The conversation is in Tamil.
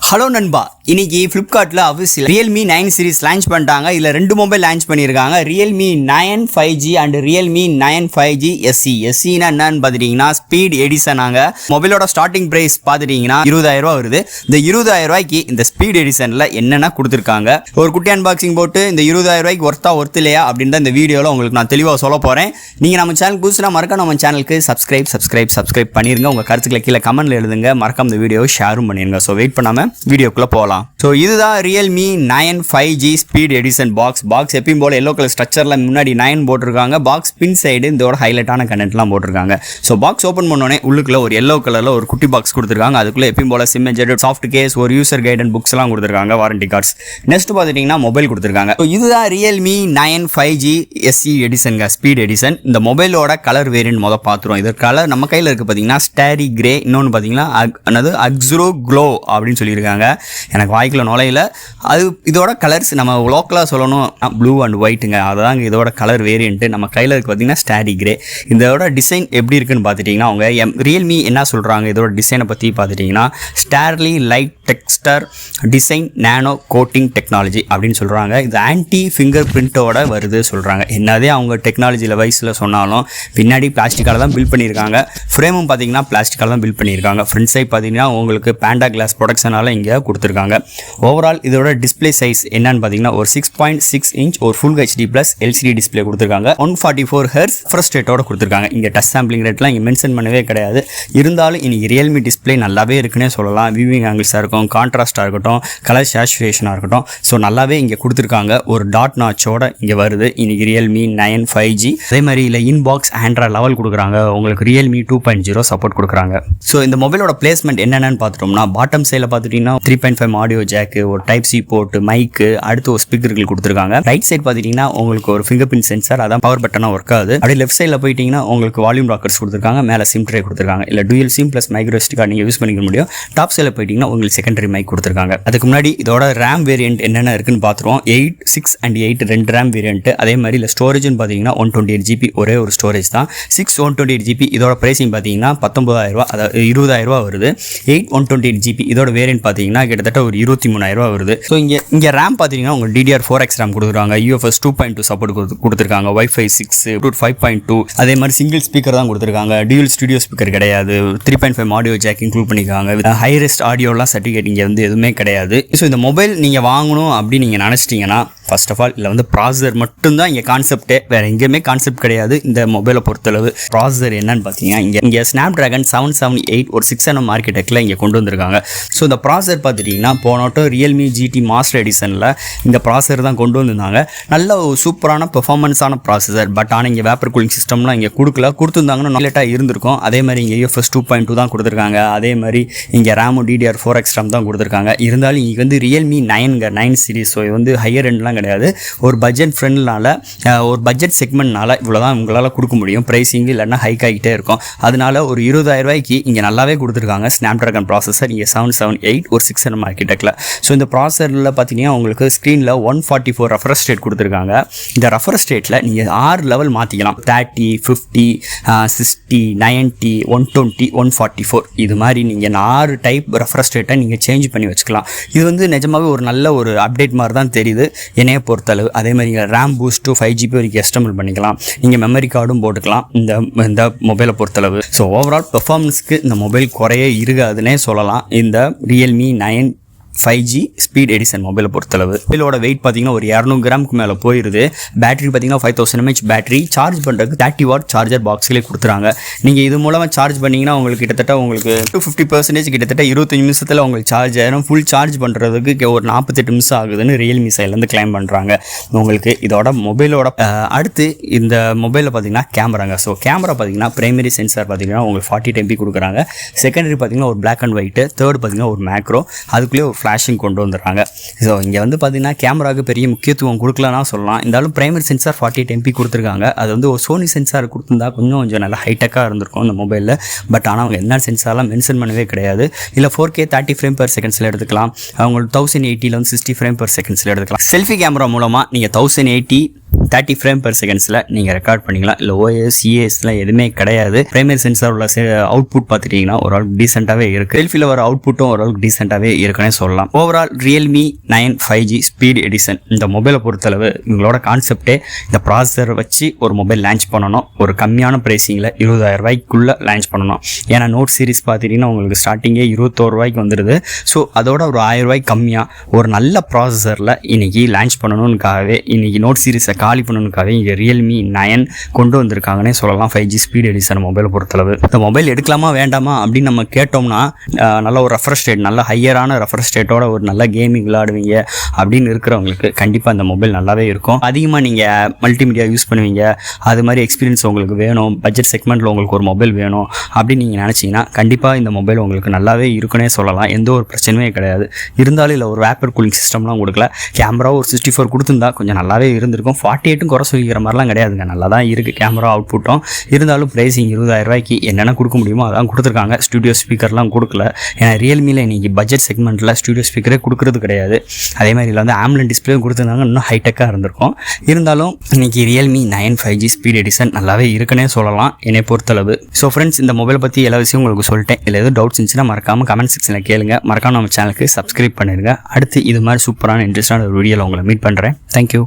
ஹலோ நண்பா, இன்னைக்கு ஃப்ளிப்கார்ட்டில் ஆஃபீஸில் Realme 9 சீரிஸ் லான்ச் பண்ணிட்டாங்க. இதில் 2 மொபைல் லான்ச் பண்ணியிருக்காங்க. Realme 9 5G and Realme 9 5G SE. SEனா என்னன்னு பார்த்துட்டிங்கன்னா ஸ்பீட் எடிசனாங்க. மொபைலோட ஸ்டார்டிங் ப்ரைஸ் பார்த்துட்டிங்கன்னா 20,000 வருது. இந்த 20,000 ரூபாய்க்கு இந்த ஸ்பீட் எடிசனில் என்னென்ன கொடுத்துருக்காங்க, ஒரு குட்டி அன்பாக்சிங் போட்டு இந்த 20,000 ரூபாய்க்கு ஒர்த் இல்லையா அப்படின்னு தான் இந்த வீடியோவில் உங்களுக்கு நான் தெளிவாக சொல்ல போகிறேன். நீங்கள் நம்ம சேனல் புதுசுனா மறக்காம நம்ம சேனலுக்கு சப்ஸ்கிரைப் பண்ணிருங்க. உங்கள் கருத்துக்களை கீழே கமெண்ட்ல எழுதுங்க. மறக்காம இந்த வீடியோவை ஷேரும் பண்ணிருங்க. ஸோ வெயிட் பண்ணாமல் வீடியோக்குள்ள போகலாம். ஸோ இதுதான் Realme 9 5G speed Edison box எப்பயும் போல எல்லோ கலர் ஸ்ட்ரக்சரில் முன்னாடி 9 போட்டிருக்காங்க. பாக்ஸ் பின் சைடு இதோட ஹைலைட்டான கண்டென்ட்லாம் போட்டிருக்காங்க. ஸோ பாக்ஸ் ஓப்பன் பண்ணோடனே உள்ளுக்குள்ள ஒரு எல்லோ கலரில் ஒரு குட்டி பாக்ஸ் கொடுத்துருக்காங்க. அதுக்குள்ளே எப்பயும் போல சிம் எஜெட், சாஃப்ட் கேஸ், ஒரு யூசர் கைடன் புக்ஸ் எல்லாம் கொடுத்துருக்காங்க, வாரண்டி கார்ட்ஸ். நெக்ஸ்ட் பார்த்துட்டிங்கன்னா மொபைல் கொடுத்துருக்காங்க. ஸோ இதுதான் Realme 9 5G SE எடிசன்ங்க, ஸ்பீட் எடிசன். இந்த மொபைலோட கலர் வேரியன்ட் பார்த்துருவோம். இது கலர் நம்ம கையில் இருக்குது பார்த்தீங்கன்னா ஸ்டாரி கிரே, இன்னொன்று பார்த்தீங்கன்னா அக்ஸுரோ க்ளோ அப்படின்னு சொல்லியிருக்காங்க. எனக்கு வாய்க்குள்ள நுழையில. அது இதோட கலர்ஸ் நம்ம லோக்கலாக சொல்லணும் ப்ளூ அண்ட் ஒயிட்டுங்க. அதுதாங்க இதோட கலர் வேரியன்ட்டு. நம்ம கையில் இருக்குது பார்த்தீங்கன்னா ஸ்டாரி கிரே. இதோட டிசைன் எப்படி இருக்குன்னு பார்த்துட்டிங்கன்னா அவங்க Realme என்ன சொல்கிறாங்க இதோட டிசைனை பற்றி பார்த்துட்டிங்கன்னா ஸ்டார்லி லைட் டெக்ஸ்டர் டிசைன் நானோ கோட்டிங் டெக்னாலஜி அப்படின்னு சொல்கிறாங்க. இது ஆன்டி ஃபிங்கர் பிரிண்ட்டோட வருது சொல்கிறாங்க. என்னதே அவங்க டெக்னாலஜியில் வயசில் சொன்னாலும் பின்னாடி பிளாஸ்டிக்கால தான் பில்ட் பண்ணியிருக்காங்க. ஃப்ரேமும் பார்த்தீங்கன்னா பிளாஸ்டிக்கால தான் பில்ட் பண்ணியிருக்காங்க. ஃப்ரண்ட் சைட் பார்த்தீங்கன்னா உங்களுக்கு பேண்டா கிளாஸ் ப்ரொடக்ஷனால இங்கே கொடுத்துருக்காங்க. ஓவரால் இதோட டிஸ்பிளே சைஸ் என்னன்னு பார்த்தீங்கன்னா ஒரு 6.6 இன்ச் ஒரு full HD plus LCD display கொடுத்துருக்காங்க. 144 Hz ரெஃப்ரெஷ் ரேட்டோட கொடுத்துருக்காங்க. இங்கே டச் சாம்பிளிங் ரேட்லாம் இங்கே மென்ஷன் பண்ணவே கிடையாது. இருந்தாலும் இன்னைக்கு Realme டிஸ்பிளே நல்லாவே இருக்குன்னே சொல்லலாம். வியூவிங் ஆங்கிள்ஸாக இருக்கும், கான்ட்ராஸ்டாக இருக்கட்டும், கலர் சேச்சுரேஷனாக இருக்கட்டும், ஸோ நல்லாவே இங்கே கொடுத்துருக்காங்க. ஒரு டாட் நாச்சோட இங்கே வருது இன்னைக்கு Realme 9 5G. அதே மாதிரி இல்லை இன்பாக்ஸ் ஆண்ட்ராய்ட் லெவல் கொடுக்குறாங்க. உங்களுக்கு Realme 2.0 சப்போர்ட் கொடுக்குறாங்க. ஸோ இந்த மொபைலோட பிளேஸ்மெண்ட் என்னென்னு பார்த்துட்டோம்னா பாட்டம் சைடில் பார்த்துட்டிங்கன்னா 3.5 ஆடியோ ஜாக்கு, ஒரு டைப் சி போர்ட், மைக்கு, அடுத்து ஒரு ஸ்பீக்கர்கள் கொடுத்துருக்காங்க. ரைட் சைட் பார்த்துட்டிங்கன்னா உங்களுக்கு ஒரு ஃபிங்கர் பிரிண்ட் சென்சார், அதான் பவர் பட்டனாக ஒர்க் ஆகுது. அப்படியே லெஃப்ட் சைடில் போயிட்டீங்கன்னா உங்களுக்கு வால்யூம் ராக்கர்ஸ் கொடுத்துருக்காங்க. மேலே சிம் ட்ரே கொடுத்துருக்காங்க. இல்லை dual sim plus micro SD card நீங்கள் யூஸ் பண்ணிக்க முடியும். டாப் சைடில் போயிட்டீங்கன்னா உங்களுக்கு செகண்டரி மைக் கொடுத்துருக்காங்க. அதுக்கு முன்னாடி இதோட ரேம் வேரியன்ட் என்னென்ன இருக்குன்னு பார்த்துருவோம். 8, 6 and 8 2 ரேம் வேரியன்ட். அதே மாதிரி இல்லை ஸ்டோரேஜ்னு பார்த்தீங்கன்னா 128 GB ஒரே ஒரு ஸ்டோரேஜ் தான். 6 128 GB இதோட பிரைசிங் பார்த்தீங்கன்னா 19,000 ரூபா, அதாவது 20,000 ரூபா வருது. 8 128 GB இதோட வேரியன்ட் பார்த்தீங்கன்னா கிட்டத்தட்ட ஒரு 23,000 ரூபா வருது. ஸோ இங்கே ரேம் பார்த்தீங்கன்னா உங்கள் DDR4X ரேம் கொடுத்துருக்காங்க. UFS 2.2 சப்போர்ட் கொடுத்துருக்காங்க. Wi-Fi 6 Bluetooth 5.2. அதே மாதிரி சிங்கிள் ஸ்பீக்கர் தான் கொடுத்துருக்காங்க. டியூல் ஸ்டுடியோ ஸ்பீக்கர் கிடையாது. 3.5 ஆடியோ ஜாக் இன்க்ளூட் பண்ணியிருக்காங்க. ஹைரெஸ்ட் ஆடியோலாம் சர்டிஃபிகேட் இங்கே எதுவுமே கிடையாது. ஸோ இந்த மொபைல் நீங்கள் வாங்கணும் அப்படின்னு நீங்கள் நினச்சிட்டிங்கன்னா ஃபர்ஸ்ட் ஆஃப் ஆல் இல்லை ப்ராசஸர் மட்டும்தான் இங்கே கான்செப்டே, வேறு எங்கேயுமே கான்செப்ட் கிடையாது. இந்த மொபைலை பொறுத்தளவு ப்ராசஸர் என்னன்னு பார்த்தீங்கன்னா இங்கே ஸ்னாப்ட்ராகன் 778 ஒரு 6nm ஆர்கிடெக்டில் இங்கே கொண்டு வந்திருக்காங்க. ஸோ இந்த ப்ராசஸர் பார்த்துட்டிங்கன்னா போனோட்டம் Realme GT மாஸ்டர் எடிசனில் இந்த ப்ராசஸர் தான் கொண்டு வந்திருந்தாங்க. நல்ல ஒரு சூப்பரான பெர்ஃபார்மன்ஸான ப்ராசஸர். பட் ஆனால் இங்கே வேப்பர் கூலிங் சிஸ்டம்லாம் இங்கே கொடுத்துருந்தாங்கன்னா நாலேட்டாக இருந்திருக்கும். அதே மாதிரி இங்கே UFS 2.2 தான் கொடுத்துருக்காங்க. அதே மாதிரி இங்கே ரேமும் DDR4X RAM தான் கொடுத்துருக்காங்க. இருந்தாலும் இங்கே Realme 9 சீரிஸ். ஸோ இது ஹையர் எண்ட்லாம் கிடையாது. ஒரு பட்ஜெட் ஃப்ரெண்ட்னால, ஒரு பட்ஜெட் செக்மெண்ட்னால இவ்வளோதான் உங்களால் கொடுக்க முடியும். ப்ரைஸிங் இல்லைன்னா ஹைக் ஆகிட்டே இருக்கும். அதனால ஒரு 20,000 ரூபாய்க்கு இங்கே நல்லாவே கொடுத்துருக்காங்க. ஸ்னாப்ட்ராகன் ப்ராசஸர் இங்கே 778 ஒரு 6nm ஆர்கிடெக்டில். ஸோ இந்த ப்ராசஸரில் பார்த்தீங்கன்னா உங்களுக்கு ஸ்க்ரீனில் 144 ரெஃப்ரெஷ் ரேட் கொடுத்துருக்காங்க. இந்த ரெஃப்ரெஷ் ரேட்டில் நீங்கள் 6 லெவல் மாற்றிக்கலாம். 30, 50, 60, 90, 120, 144 இது மாதிரி நீங்கள் 6 டைப் ரெஃப்ரெஷ் ரேட்டை நீங்கள் சேஞ்ச் பண்ணி வச்சுக்கலாம். இது நிஜமாகவே ஒரு நல்ல ஒரு அப்டேட் மாதிரி தான் தெரியுது என்னைய பொறுத்தளவு. அதே மாதிரி நீங்கள் ரேம் பூஸ்ட்டு 5 GB வரைக்கும் எக்ஸ்டெண்ட் பண்ணிக்கலாம். நீங்கள் மெமரி கார்டும் போட்டுக்கலாம் இந்த மொபைலை பொறுத்தளவு. ஸோ ஓவரால் பெர்ஃபார்மன்ஸ்க்கு இந்த மொபைல் குறைய இருக்காதுன்னே சொல்லலாம். இந்த Realme 9 5G ஸ்பீட் எடிசன் மொபைலை பொறுத்தளவு. மொபைலோட வெயிட் பார்த்தீங்கன்னா ஒரு 200 கிராமுக்கு மேலே போயிருது. பேட்டரி பார்த்தீங்கன்னா 5000 mAh பேட்டரி. சார்ஜ் பண்ணுறதுக்கு 30 வாட் சார்ஜர் பாக்ஸ்லேயே கொடுத்துறாங்க. நீங்கள் இது மூலமாக சார்ஜ் பண்ணிங்கன்னா உங்களுக்கு கிட்டத்தட்ட உங்களுக்கு 250% கிட்டத்தட்ட 25 நிமிஷத்தில் உங்களுக்கு சார்ஜ் ஆயிரும். ஃபுல் சார்ஜ் பண்ணுறதுக்கு ஒரு 48 நிமிஷம் ஆகுதுன்னு Realme சைட்லேருந்து கிளைம் பண்ணுறாங்க. உங்களுக்கு இதோட மொபைலோட அடுத்து இந்த மொபைலில் பார்த்தீங்கன்னா கேமராங்க. ஸோ கேமரா பார்த்தீங்கன்னா பிரைமரி சென்சார் பார்த்தீங்கன்னா உங்களுக்கு 40 MP கொடுக்குறாங்க. செகண்டரி பார்த்தீங்கன்னா ஒரு பிளாக் அண்ட் ஒயிட்டு. தேர்ட் பார்த்தீங்கன்னா ஒரு மேக்ரோ. அதுக்குள்ளேயே ஒரு ஃப்ளாஷிங் கொண்டு வந்துடுறாங்க. ஸோ இங்கே பார்த்தீங்கன்னா கேமராவுக்கு பெரிய முக்கியத்துவம் கொடுக்கலன்னா சொல்லலாம். இருந்தாலும் பிரைமரி சென்சார் 48 MP கொடுத்துருக்காங்க. அது ஒரு சோனி சென்சார் கொடுத்துருந்தா கொஞ்சம் நல்லா ஹைடெக்காக இருந்திருக்கும் இந்த மொபைலில். பட் ஆனால் அவங்க என்ன சென்சார்லாம் மென்ஷன் பண்ணவே கிடையாது. இல்லை 4K 30 frames/second எடுத்துக்கலாம். அவங்க 1080 60 frames/second எடுத்துக்கலாம். செல்ஃபி கேமரா மூலமாக நீங்கள் 1080 30 ஃப்ரேம் per செகண்ட்ஸில் நீங்கள் ரெக்கார்ட் பண்ணிக்கலாம். இல்லை ஓஎஸ் சிஎஸ்லாம் எதுவுமே கிடையாது. பிரைமரி சென்சார் உள்ள அவுட்புட் பார்த்துட்டிங்கன்னா ஓரளவுக்கு டீசெண்டாகவே இருக்குது. செல்ஃபியில் வர அவுட்புட்டும் ஓரளவுக்கு டீசெண்டாகவே இருக்குன்னே சொல்லலாம். Overall Realme 9 5G speed edition இந்த மொபைலை பொறுத்தளவு இவங்களோட கான்செப்டே இந்த ப்ராசஸர் வச்சு ஒரு மொபைல் லான்ச் பண்ணணும். ஒரு கம்மியான ப்ரைஸிங்கில் 20,000 ரூபாய்க்குள்ளே லான்ச் பண்ணணும். ஏன்னா நோட் சீரிஸ் பார்த்துட்டிங்கன்னா உங்களுக்கு ஸ்டார்டிங்கே 21 ரூபாய்க்கு வந்துடுது. ஸோ அதோட ஒரு 1000 ரூபாய்க்கு கம்மியாக ஒரு நல்ல ப்ராசஸரில் இன்றைக்கி லான்ச் பண்ணணும்னுக்காகவே இன்றைக்கி நோட் சீரிஸை காலி பண்ணணுக்காக இங்கே Realme 9 கொண்டு வந்திருக்காங்கன்னே சொல்லலாம். 5G ஸ்பீட் எடிஷன் மொபைலை பொறுத்தளவு இந்த மொபைல் எடுக்கலாமா வேண்டாமா அப்படின்னு நம்ம கேட்டோம்னா நல்ல ஒரு ரெஃப்ரெஷ் ரேட், நல்ல ஹையரான ரெஃப்ரெஷ் ரேட்டோட ஒரு நல்ல கேமிங் விளையாடுவீங்க அப்படின்னு இருக்கிறவங்களுக்கு கண்டிப்பாக இந்த மொபைல் நல்லாவே இருக்கும். அதிகமாக நீங்கள் மல்டிமீடியா யூஸ் பண்ணுவீங்க, அது மாதிரி எக்ஸ்பீரியன்ஸ் உங்களுக்கு வேணும், பட்ஜெட் செக்மெண்ட்டில் உங்களுக்கு ஒரு மொபைல் வேணும் அப்படின்னு நீங்கள் நினச்சிங்கன்னா கண்டிப்பாக இந்த மொபைல் உங்களுக்கு நல்லாவே இருக்குன்னே சொல்லலாம். எந்த ஒரு பிரச்சனையுமே கிடையாது. இருந்தாலும் இல்லை ஒரு வேப்பர் கூலிங் சிஸ்டம்லாம் கொடுக்கல. கேமரா ஒரு 64 கொடுத்துருந்தா கொஞ்சம் நல்லாவே இருந்திருக்கும். 48 குறை சொல்லிக்கிற மாதிரிலாம் கிடையாதுங்க, நல்லா தான் இருக்குது கேமரா அவுட்புட்டும். இருந்தாலும் ப்ரைஸிங் 20,000 ரூபாய்க்கு என்னென்ன கொடுக்க முடியுமோ அதான் கொடுத்துருக்காங்க. ஸ்டுடியோ ஸ்பீக்கர்லாம் கொடுக்கல. ஏன்னா Realmeல இன்றைக்கி பட்ஜெட் செக்மெண்ட்டில் ஸ்டுடியோ ஸ்பீக்கரே கொடுக்குறது கிடையாது. அதே மாதிரி இல்லை வந்து ஆம்லன் டிஸ்பிளே கொடுத்துருந்தாங்க, இன்னும் ஹைடெக்காக இருந்திருக்கும். இருந்தாலும் இன்றைக்கி Realme 9 5G ஸ்பீட் எடிஷன் நல்லாவே இருக்குன்னே சொல்லலாம் என்னை பொறுத்தளவு. ஸோ ஃப்ரெண்ட்ஸ், இந்த மொபைலை பற்றி எல்லா விஷயம் உங்களுக்கு சொல்லிட்டேன். இல்லை எதுவும் டவுட்ஸ் இருந்துச்சுன்னா மறக்காமல் கமெண்ட் செக்ஷனில் கேளுங்க. மறக்காம நம்ம சேனலுக்கு சப்ஸ்கிரைப் பண்ணிடுங்க. அடுத்து இது மாதிரி சூப்பரான இன்ட்ரெஸ்டான ஒரு வீடியோவில் உங்களை மீட் பண்ணுறேன். தேங்க்யூ.